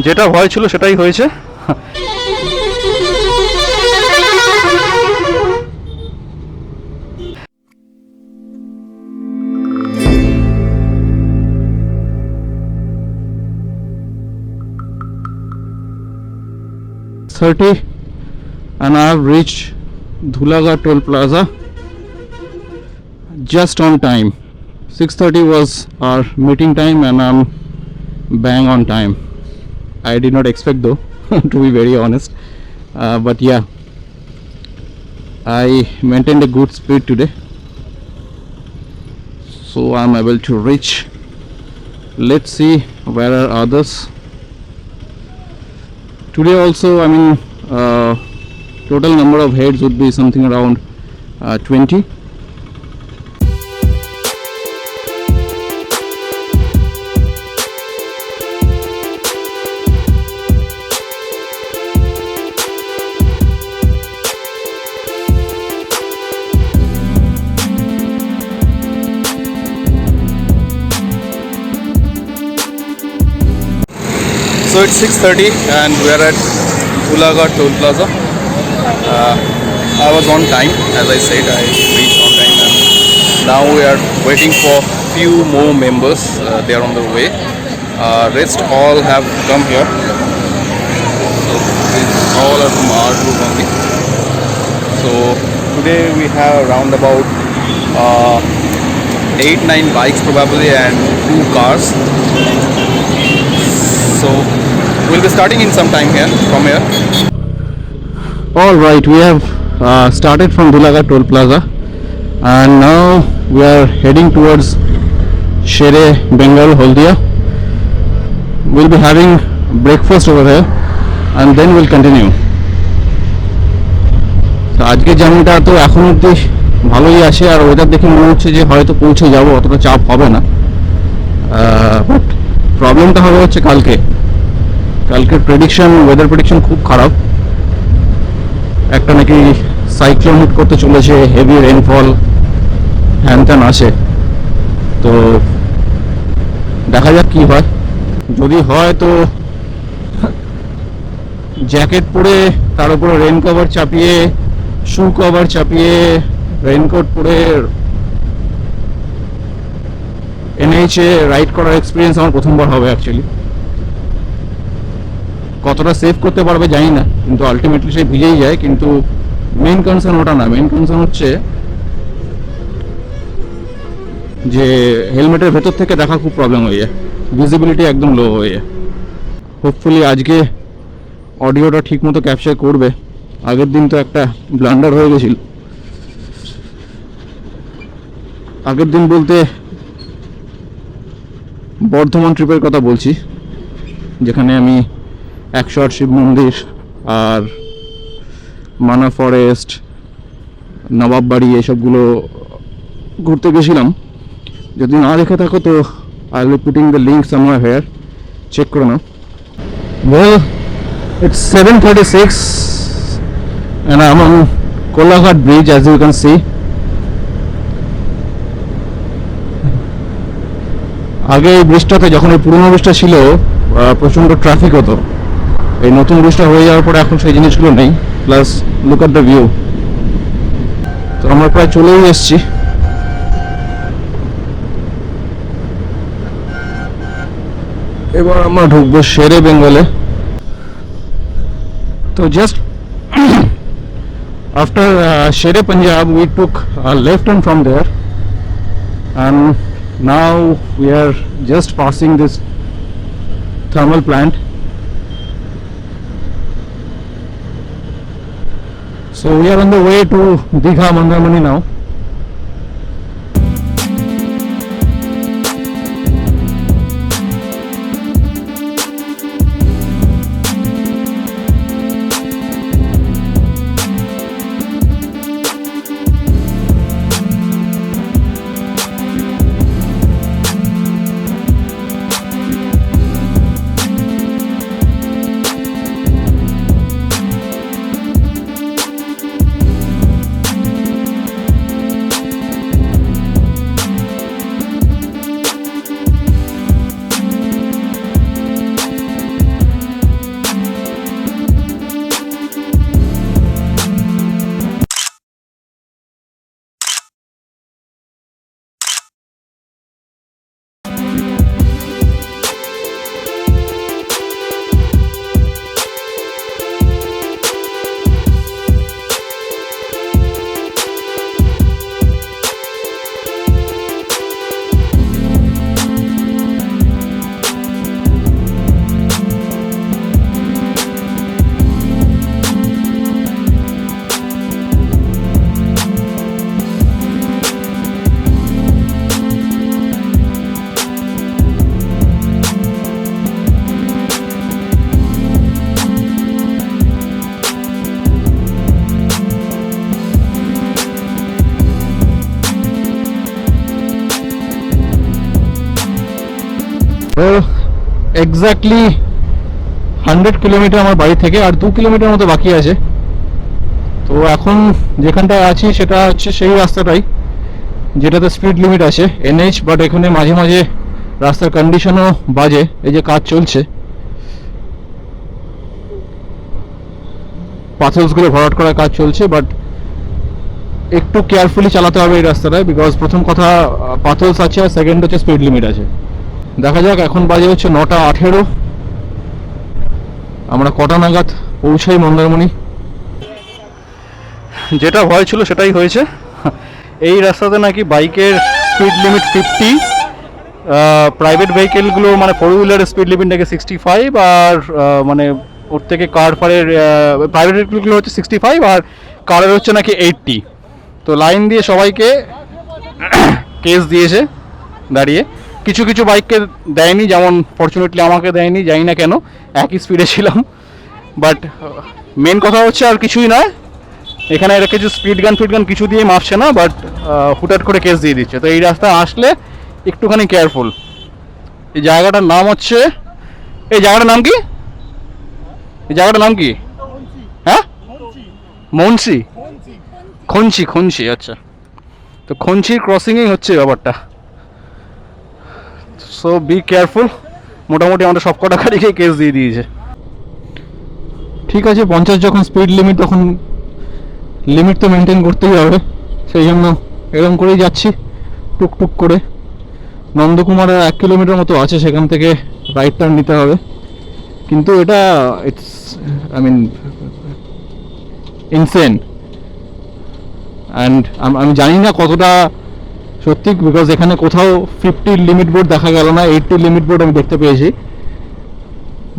যেটা ভয় ছিল সেটাই হয়েছে। And I have reached Dhulaghat Toll Plaza just on time. 6:30 was our meeting time and I'm bang on time. I did not expect though to be very honest, but yeah, I maintained a good speed today, so I'm able to reach. Let's see where are others today. Also, I mean, total number of heads would be something around 20. So it's 6:30 and we are at Dhulaghat Toll Plaza. I was on time, as I said, I reached on time, and now we are waiting for few more members. They are on the way. Rest all have come here. So these all are from our group only. So today we have around about 8-9 bikes probably and 2 cars. So we'll be starting in some time here from here. All right, we have started from Dhulaghat Toll Plaza and now we are heading towards Shere Bengal Haldia. We'll be having breakfast over there and then we'll continue. তো আজকের জার্নিটা তো এখন অবধি ভালোই আসে আর weather দেখে মনে হচ্ছে যে হয়তো পৌঁছে যাবো, অতটা চাপ হবে না। বাট প্রবলেমটা হবে হচ্ছে কালকের প্রেডিকশন, ওয়েদার প্রেডিকশন খুব খারাপ। একটা নাকি সাইক্লোন হিট করতে চলেছে, হেভি রেনফল হ্যান ত্যান আছে। তো দেখা যাক কি হয়। যদি হয় তো জ্যাকেট পরে তার উপরে রেন কভার চাপিয়ে, শু কভার চাপিয়ে, রেনকোট পরে এনএইচে রাইড করার এক্সপিরিয়েন্স আমার প্রথমবার হবে অ্যাকচুয়ালি। কতটা সেভ করতে পারবে জানি না, কিন্তু আলটিমেটলি সে ভিজেই যায়। কিন্তু মেইন কনসার্ন ওটা না, মেইন কনসার্ন হচ্ছে যে হেলমেটের ভেতর থেকে দেখা খুব প্রবলেম হয়ে যায়, ভিজিবিলিটি একদম লো হয়ে যায়। হোপফুলি আজকে অডিওটা ঠিক মতো ক্যাপচার করবে। আগের দিন তো একটা ব্লান্ডার হয়ে গেছিল। আগের দিন বলতে বর্ধমান ট্রিপের কথা বলছি, যেখানে আমি 108 শিব মন্দির আর মানা ফরেস্ট, নবাব বাড়ি এসবগুলো ঘুরতে গেছিলাম। যদি না দেখে থাকো তো I will putting the link somewhere here, check করে নাও। Well, it's 7:36 and I'm on Kolaghat Bridge, as you can see. আগে এই ব্রিজটাতে, যখন এই পুরোনো ব্রিজটা ছিল, প্রচণ্ড ট্রাফিক হতো। এই নতুন ব্রিজটা হয়ে যাওয়ার পরে এখন সেই জিনিসগুলো নেই। Plus look at the view. তো আমরা প্রায় চলেই এসেছি। এবার আমরা ঢুকবো শেরে বেঙ্গলে। তো just after Shere Punjab we took a left turn from there and now we are just passing this thermal plant. So we are on the way to Digha Mandaramani now. তো এক্স্যাক্টলি 100 কিলোমিটার আমার বাড়ি থেকে, আর 2 kilometre মতো বাকি আছে। তো এখন যেখানটায় আছি সেটা হচ্ছে সেই রাস্তাটাই যেটাতে স্পিড লিমিট আছে NH, বাট এখানে মাঝে মাঝে রাস্তার কন্ডিশনও বাজে। এই যে কাজ চলছে, পাথরসগুলো ভরাট করার কাজ চলছে, বাট একটু কেয়ারফুলি চালাতে হবে এই রাস্তাটায়, বিকজ প্রথম কথা পাথরস আছে, আর সেকেন্ড হচ্ছে স্পিড লিমিট আছে। দেখা যাক, এখন বাজে হচ্ছে 9:18। আমরা কটা নাগাদ পৌঁছাই মন্দারমণি। যেটা ভয় ছিল সেটাই হয়েছে। এই রাস্তাতে নাকি বাইকের স্পিড লিমিট 50, প্রাইভেট ভেহিকেলগুলো মানে 4 হুইলারের স্পিড লিমিট নাকি 65, আর মানে ওর থেকে কার ফারের প্রাইভেট ভেহিকেলগুলো হচ্ছে 65 আর কারের হচ্ছে নাকি 80। তো লাইন দিয়ে সবাইকে কেস দিয়েছে দাঁড়িয়ে। কিছু কিছু বাইককে দেয়নি, যেমন ফরচুনেটলি আমাকে দেয়নি, জানি না কেন, একই স্পিডে ছিলাম। বাট মেন কথা হচ্ছে আর কিছুই নয়, এখানে এরা কিছু স্পিড গান কিছু দিয়ে মাপছে না, বাট হুটহাট করে কেস দিয়ে দিচ্ছে। তো এই রাস্তায় আসলে একটুখানি কেয়ারফুল। এই জায়গাটার নাম হচ্ছে, এই জায়গাটার নাম কি? এই জায়গাটার নাম কি? হ্যাঁ, মনসি, খঞ্চি। আচ্ছা, তো খঞ্চির ক্রসিংই হচ্ছে ব্যাপারটা। So be careful. মোটামুটি আমাদের সব কটা গাড়িকে কেস দিয়ে দিয়েছে। ঠিক আছে, 50 যখন স্পিড লিমিট, তখন লিমিট তো মেনটেন করতেই হবে, সেই জন্য এরকম করেই যাচ্ছি টুকটুক করে। নন্দকুমারের 1 কিলোমিটার মতো আছে, সেখান থেকে রাইট টার্ন নিতে হবে। কিন্তু এটা ইটস ইনসেন, অ্যান্ড আমি জানি না কতটা সত্যি, বিকজ এখানে কোথাও 50 লিমিট বোর্ড দেখা গেল না, 80 লিমিট বোর্ড আমি দেখতে পেয়েছি।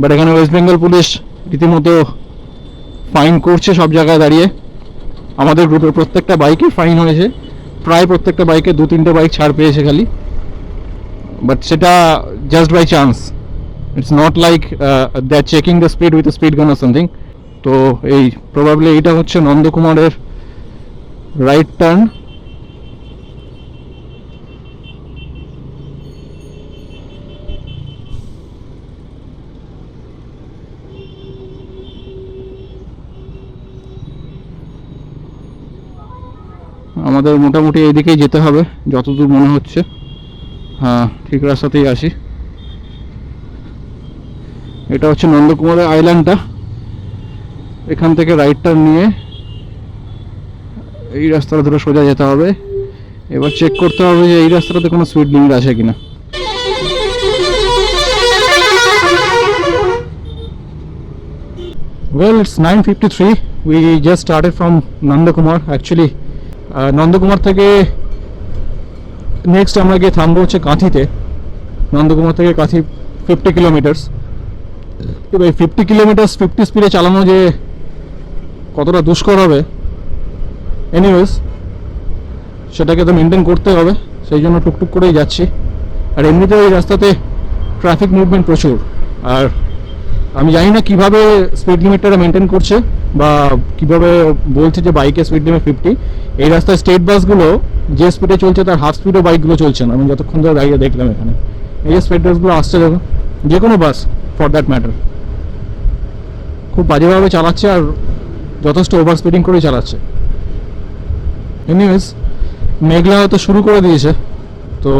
বাট এখানে ওয়েস্ট বেঙ্গল পুলিশ রীতিমতো ফাইন করছে সব জায়গায় দাঁড়িয়ে। আমাদের গ্রুপের প্রত্যেকটা বাইকে ফাইন হয়েছে, প্রায় প্রত্যেকটা বাইকে 2-3টে বাইক ছাড় পেয়েছে খালি। বাট সেটা just by chance, it's not like they are checking the speed with speed gun or something. তো এই প্রবাবলি এইটা হচ্ছে নন্দকুমারের রাইট টার্ন। আমাদের মোটামুটি এইদিকেই যেতে হবে যতদূর মনে হচ্ছে। হ্যাঁ, ঠিক রাস্তাতেই আসি। এটা হচ্ছে নন্দকুমারের আইল্যান্ডটা। এখান থেকে রাইট টার্ন নিয়ে এই রাস্তাটা ধরে সোজা যেতে হবে। এবার চেক করতে হবে যে এই রাস্তাটাতে কোনো স্পিড লিমিট আছে কিনা। Well, it's 9:53. We just started from Nandakumar. Actually, Nandakumar থেকে নেক্সট আমরা গিয়ে থামবো হচ্ছে কাঁথিতে। নন্দকুমার থেকে কাঁথি 50 কিলোমিটার্স। এবার 50 কিলোমিটার্স 50 স্পিডে চালানো যে কতটা দুষ্কর হবে, এনিওয়েজ সেটাকে তো মেনটেন করতে হবে, সেই জন্য টুকটুক করেই যাচ্ছি। আর এমনিতেও এই রাস্তাতে ট্রাফিক মুভমেন্ট প্রচুর, আর আমি জানি না কিভাবে স্পিড লিমিটটা মেনটেন করছে, বা কিভাবে বলছে যে বাইকে স্পিড লিমিট 50। এই রাস্তায় স্টেট বাসগুলো যে স্পিডে চলছে তার হাফ স্পিডও বাইকগুলো চলছে না। আমি যতক্ষণ ধরে দাঁড়িয়ে দেখলাম এখানে, এই যে স্পিড বাসগুলো আসছে, দেখো, যে কোনো বাস ফর দ্যাট ম্যাটার, খুব বাজেভাবে চালাচ্ছে আর যথেষ্ট ওভার স্পিডিং করেই চালাচ্ছে। এনিওয়েজ, মেঘলা হয়তো শুরু করে দিয়েছে, তো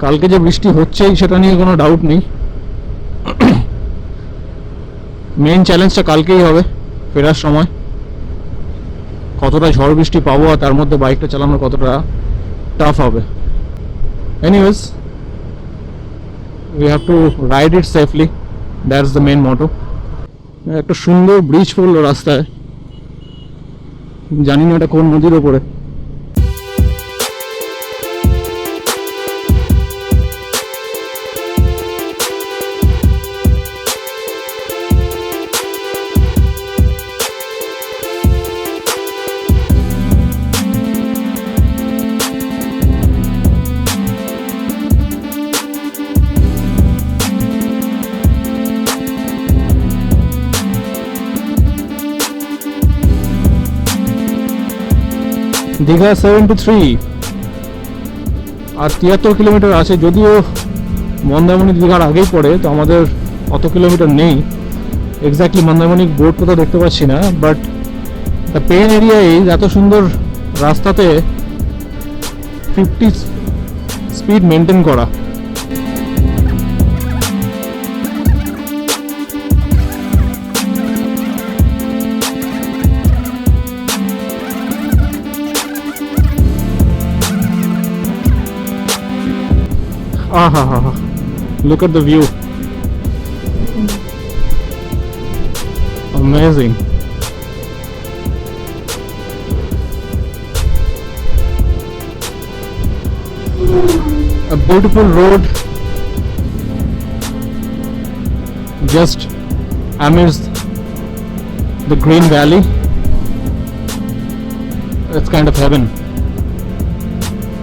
কালকে যে বৃষ্টি হচ্ছেই সেটা নিয়ে কোনো ডাউট নেই। মেন চ্যালেঞ্জটা কালকেই হবে ফেরার সময়, কতটা ঝড় বৃষ্টি পাবো আর তার মধ্যে বাইকটা চালানো কতটা টাফ হবে। Anyways, we have to ride it safely, that's the main motto. একটা সুন্দর ব্রিজ পড়লো রাস্তায়, জানি না এটা কোন নদীর ওপরে। দীঘা 73 আর 73 কিলোমিটার আছে। যদিও মন্দারমণি দীঘার আগেই পড়ে, তো আমাদের অত কিলোমিটার নেই। এক্স্যাক্টলি মন্দারমণি বোর্ড কোথাও দেখতে পাচ্ছি না, but the pen area is এত সুন্দর রাস্তাতে 50 স্পিড মেনটেন করা। Look at the view. Amazing. A beautiful road just amidst the green valley. It's kind of heaven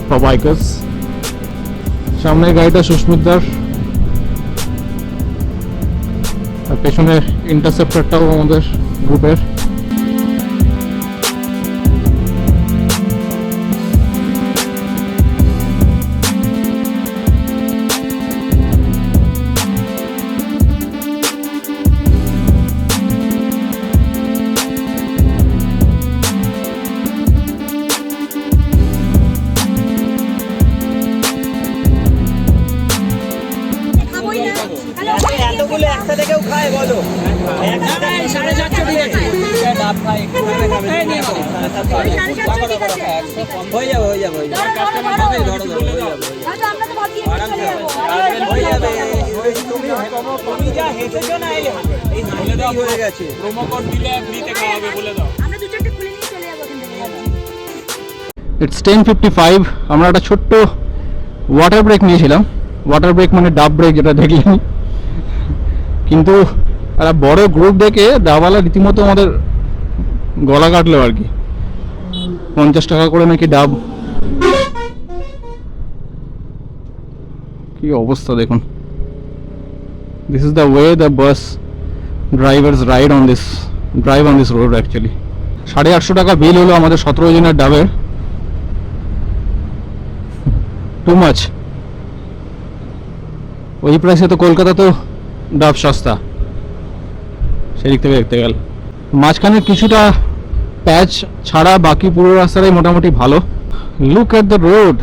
for bikers. সামনের গাড়িটা সুস্মিতদার, আর পেছনের ইন্টারসেপ্টরটাও আমাদের গ্রুপের। It's 10:55. আমরা একটা ছোট্ট ওয়াটার ব্রেক নিয়েছিলাম। ওয়াটার ব্রেক মানে ডাব ব্রেক, যেটা দেখলেন। কিন্তু একটা বড় গ্রুপ দেখে ডাবওয়ালা রীতিমতো আমাদের গলা কাটলো আর কি। 50 টাকা করে নাকি ডাব। কি অবস্থা দেখুন। This is the way the bus drivers drive on this road actually. 850 টাকা বিল হলো আমাদের 17 জনের ডাবের। Too much. ওই প্রাইসে তো কলকাতা তো ডাব সস্তা, সেদিক থেকে দেখতে গেল। মাঝখানে কিছুটা প্যাচ ছাড়া বাকি পুরো রাস্তাটাই মোটামুটি ভালো। Look at the road.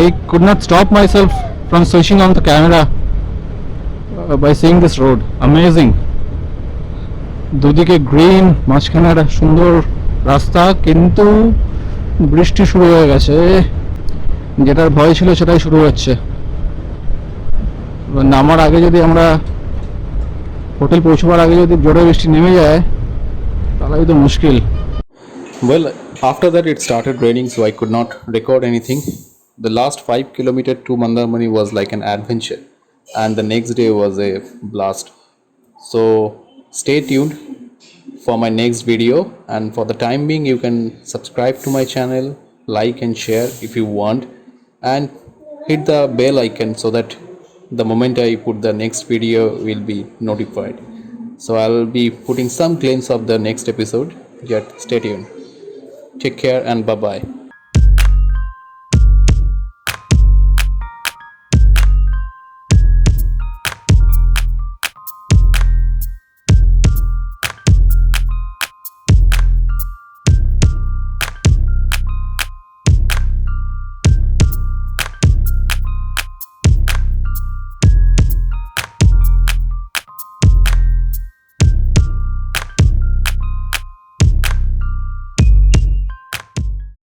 I could not stop myself from switching on the camera by seeing this road. Amazing. দুদিকে গ্রিন, মাঝখানে একটা সুন্দর রাস্তা, কিন্তু বৃষ্টি শুরু হয়ে গেছে। যেটার ভয় ছিল সেটাই শুরু হচ্ছে। নামার আগে যদি আমরা হোটেল পৌঁছবার আগে যদি জোরে বৃষ্টি নেমে যায় তাহলে তো মুশকিল। Well, after that it started raining, so I could not record anything. The last 5 kilometers to Mandarmani was like an adventure, and the next day was a blast. So stay tuned for my next video, and for the time being you can subscribe to my channel, like and share if you want, and hit the bell icon so that the moment I put the next video will be notified. So I'll be putting some glimpse of the next episode. Yet stay tuned. Take care and bye bye.